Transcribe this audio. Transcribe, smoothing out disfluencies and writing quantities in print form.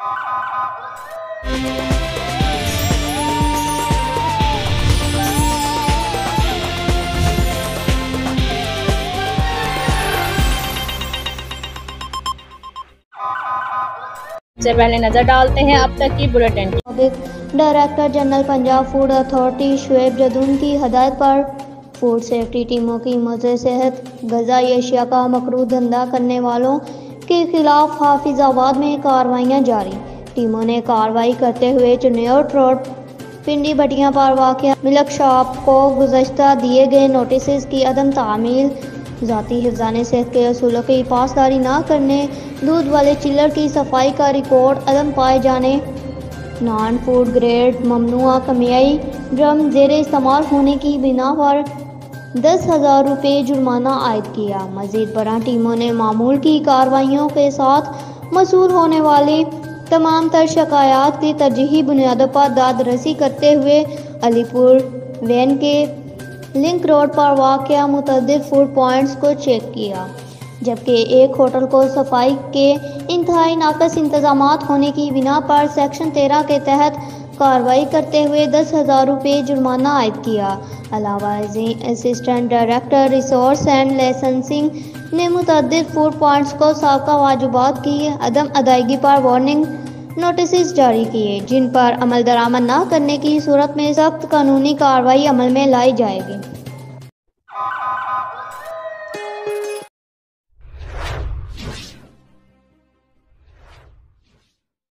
سے پہلے نظر ڈالتے ہیں اب تک کی بلیٹن کی۔ Director general Punjab food authority Shoaib Jadoon کی ہدایت پر فوڈ سیفٹی ٹیموں کی مضر صحت غذائی اشیاء کا مکروہ دھندہ کرنے والوں کے خلاف حافظ آباد میں کارروائیاں جاری۔ ٹیموں نے کارروائی کرتے ہوئے چنیوٹ روڈ پنڈی بٹیاں پر واقع ملک شاپ کو گزشتہ دیے گئے نوٹسز کی عدم تعمیل، ذاتی حفظان صحت کے اصولوں کی پاسداری نہ کرنے، دودھ والے چلر کی صفائی کا ریکارڈ عدم پائے جانے، نان فوڈ گریڈ ممنوعہ کیمیائی ڈرم زیر استعمال ہونے کی بنا پر 10,000 روپے جرمانہ عائد کیا۔ مزید برآں ٹیموں نے معمول کی کارروائیوں کے ساتھ موصول ہونے والی تمام تر شکایات کی ترجیحی بنیادوں پر داد رسی کرتے ہوئے علی پور وین کے لنک روڈ پر واقع متعدد فوڈ پوائنٹس کو چیک کیا، جبکہ ایک ہوٹل کو صفائی کے انتہائی ناقص انتظامات ہونے کی بنا پر سیکشن 13 کے تحت کارروائی کرتے ہوئے 10,000 روپے جرمانہ عائد کیا۔ علاوہ ازیں assistant director resource and licensing نے متعدد فوڈ پوائنٹس کو سابقہ واجبات کی عدم ادائیگی پر وارننگ نوٹسز جاری کیے، جن پر عمل درآمد نہ کرنے کی صورت میں سخت قانونی کارروائی عمل میں لائی جائے گی۔